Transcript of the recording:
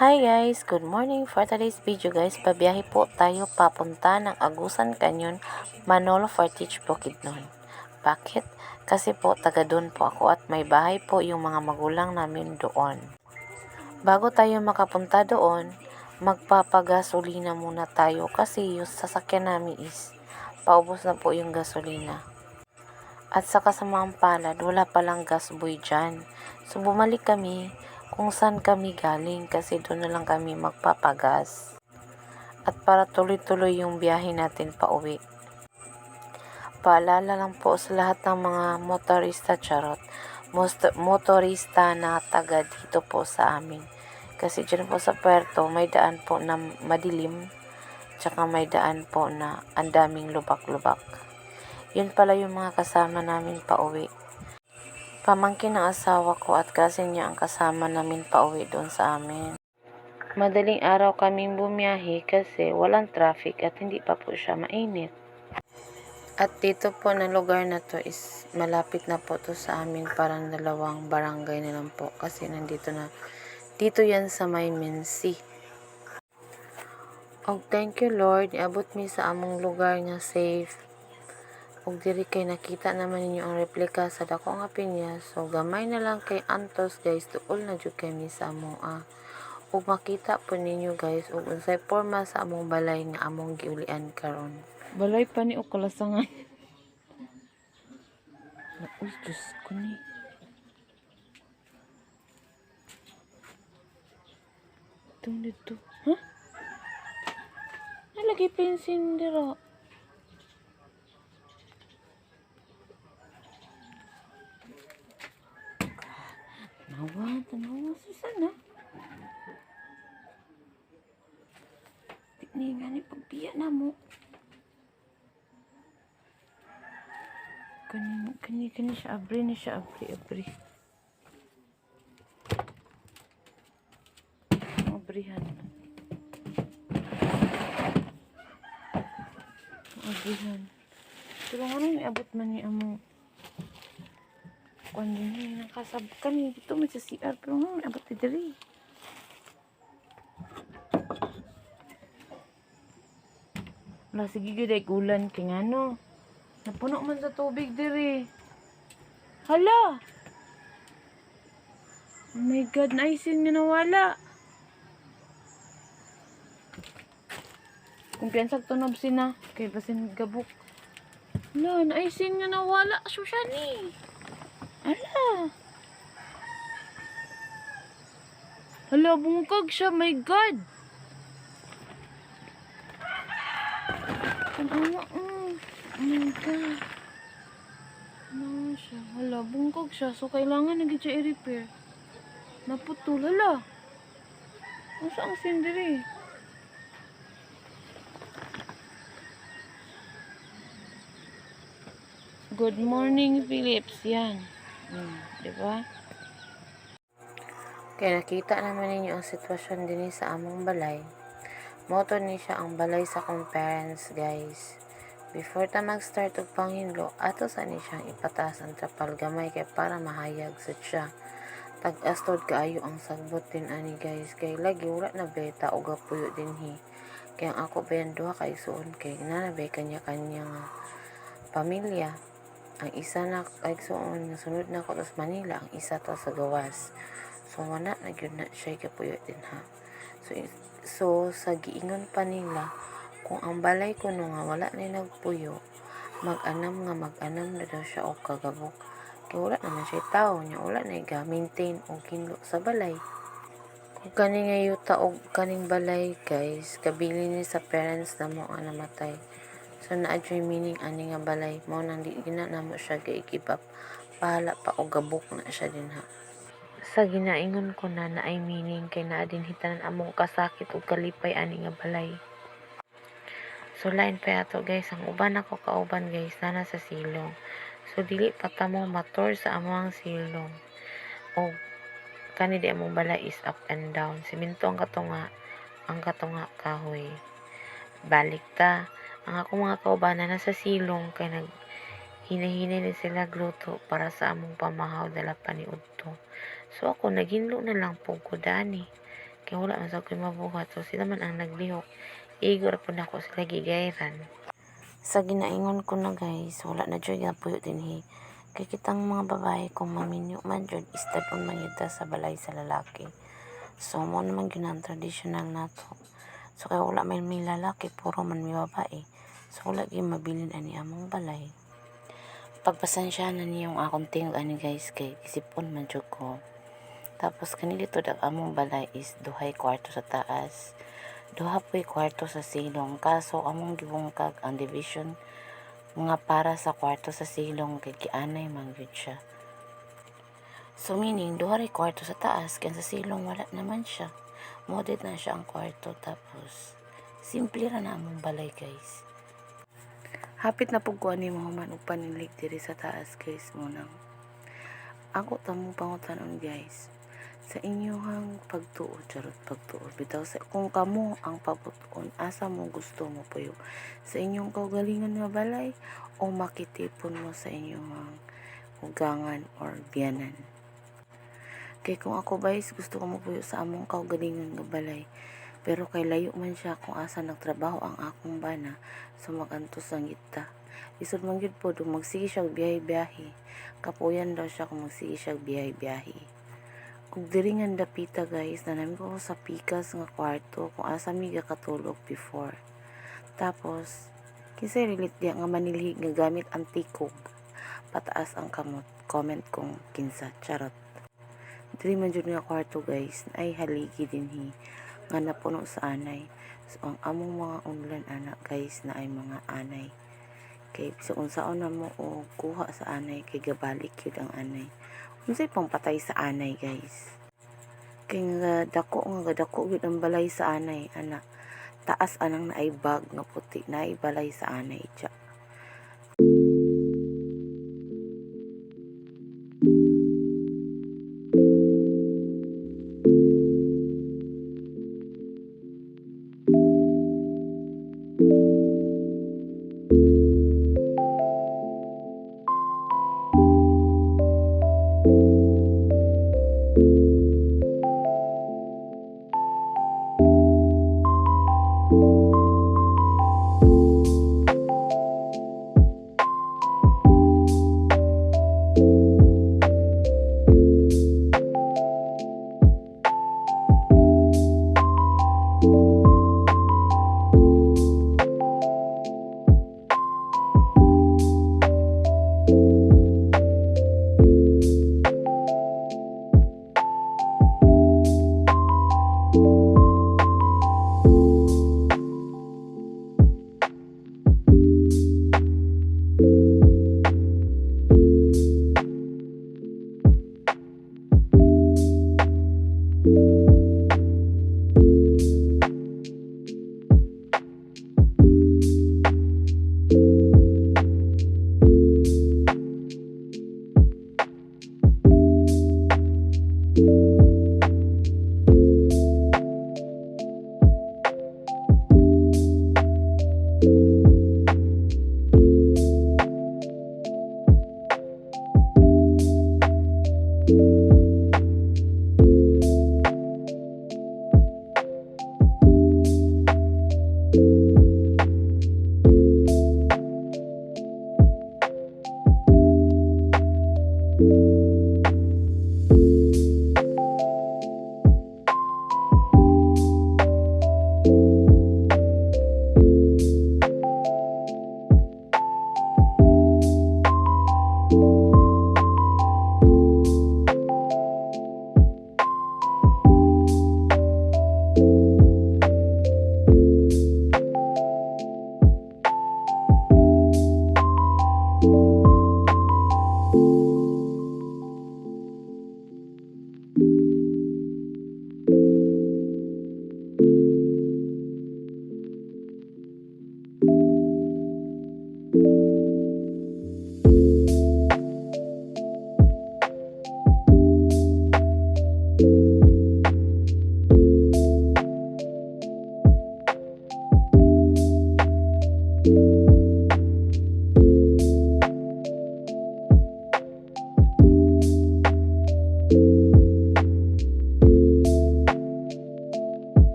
Hi guys, good morning. For today's video guys, pabiyahe po tayo papunta ng Agusan Canyon, Manolo Fortich, Bukidnon. Bakit? Kasi po taga doon po ako at may bahay po yung mga magulang namin doon. Bago tayo makapunta doon, magpapagasolina muna tayo kasi yung sasakyan namin is paubos na po yung gasolina. At sa kasamaang palad, wala palang gasboy dyan. So bumalik kami kung saan kami galing kasi doon na lang kami magpapagas. At para tuloy-tuloy yung biyahe natin pa uwi. Paalala lang po sa lahat ng mga motorista, charot, motorista na taga dito po sa amin. Kasi dyan po sa Puerto, may daan po na madilim, tsaka may daan po na andaming lubak-lubak. Yun pala yung mga kasama namin pa uwi. Pamangkin ng asawa ko at kasi niya ang kasama namin pauwi doon sa amin. Madaling araw kaming bumiyahe kasi walang traffic at hindi pa po siya mainit. At dito po na lugar na to is malapit na po to sa amin, parang 2 barangay na lang po kasi dito yan sa may Minsi. Og thank you Lord, iabot mi sa among lugar nga safe. Ug diri kay nakita naman ninyo ang replika sa dako nga pinya, so gamay na lang kay antos guys, tuol na jud kami sa amoa. Ug makita po ninyo guys ug unsay porma sa among balay nga among giulian karon. Balay pa ni o kalasangan. Uy, Diyos ko ni. Itong dito. Ha? Nalagay pa yung sindira. Tanawa, susana. Ni nga ni pagbiya na mo. Kani siya abri. Abrihan. Pero nga may abot man ni amo. Kuan din nakasab kani dito may sa CR pero nga may abot diri. Wala sige gud ay ulan kay ngano. Napuno man sa tubig diri. Hala. Oh my God, naisin nga nawala. Kumpiyansag tunob sina kay basin gabok. Hala, naisin nga nawala. Sushani. Hala. Hala, bungkag siya. My God. Tanawa. Oh my God. Tanawa siya. Hala, bungkag siya. So, kailangan naging siya i-repair. Naputol. Hala. Asa ang sindiri? Good morning, Philips. Yan. Diba? Kaya nakita naman ninyo ang sitwasyon din sa among balay. Moto ni siya ang balay sa kong parents, guys. Before ta mag-start og panghinlo, ato sa ni siyang ipataas ang trapal gamay kay para mahayag sa siya. Tag-astod kaayo ang sagbot din ani guys. Kay lagi wala na beta og gapuyo dinhi. Kaya ang ako bayan duha kay suon kay nanabay kanya-kanya nga pamilya. Ang isa na kay suon sunod na ko sa Manila, ang isa to sa gawas. So wala na gyud na siya gapuyo din ha. So sa giingon pa nila kung ang balay ko no nga wala na nagpuyo, mag-anam na daw siya og kagabok. Kaya wala naman siya tao niya, wala na ga-maintain o kinlo sa balay. Kung kani nga yuta og kaning balay guys, kabili ni sa parents na mo nga namatay. So na-adjoy meaning ani nga balay mo nang di gina namo siya ga-give up. Pahala pa og gabok na siya din ha. Sa ginaingon ko na ay meaning kay naa din hitanan among kasakit ug kalipay ani nga balay. So lain pa ato guys, ang uban ako kauban guys na sa silong. So dili pa ta mo matur sa among silong. O kani di among balay is up and down. Simento ang katunga kahoy. Balik ta. Ang ako mga kaubanan nasa silong kay hinahinay na sila gluto para sa among pamahaw dala pa ni udto. So ako naginlo na lang po ko dani. kay wala na sa ko'y mabuhat. So sila man ang naglihok. Igor po na ko sila gigayran. Sa ginaingon ko na guys, wala na dyan puyo din he. Kay kitang mga babae kung maminyo man dyan, istadon man yun sa balay sa lalaki. So mo naman yun ang traditional nato. So kaya wala may lalaki, puro man may babae. So wala yung mabilin ani among balay. Pagpasensya na niyo yung akong tingog ani guys, kay isipon man jud ko. Tapos kanilito dag among balay is duhay kwarto sa taas. Duha po'y kwarto sa silong, kaso among gibungkag ang division nga para sa kwarto sa silong kay gianay man gyud siya. So meaning duha ray kwarto sa taas kaya sa silong wala naman siya. Moded na siya ang kwarto, tapos simple ra na among balay guys. Hapit na pug ko ani mo man og panilig diri sa taas guys munang. Ako tamong pangutanon guys. Sa inyong pagtuod, charot pagtuod, bitaw sa kung kamo ang pabuton, asa mo gusto mo puyo sa inyong kaugalingon nga balay o makitipon mo sa inyong ugangan or biyanan. Kay kung ako guys, gusto ko mo puyo sa among kaugalingon nga balay, pero kay layo man siya kung asa nagtrabaho ang akong bana, so magantos ang gita. Isod man gyud po magsige siya biyahe-biyahe, kapuyan daw siya kung magsige siya biyahe-biyahe. Kung diri nga dapita guys, nanami ko sa pikas nga kwarto kung asa mi katulog before. Tapos, kinsay relate diya nga manilhig nga gamit ang tikog. Pataas ang kamot. Comment kung kinsa, charot. Diri man jud nga kwarto guys, ay haligi dinhi nga napuno sa anay. So, ang among mga unlan anak guys na ay mga anay. Kay sa unsaon na mo o kuha sa anay, kay gabalik yun ang anay. Unsay pang patay sa anay guys. Kay nga dako gud ang balay sa anay anak. Taas anang naay bag nga puti naay balay sa anay tya.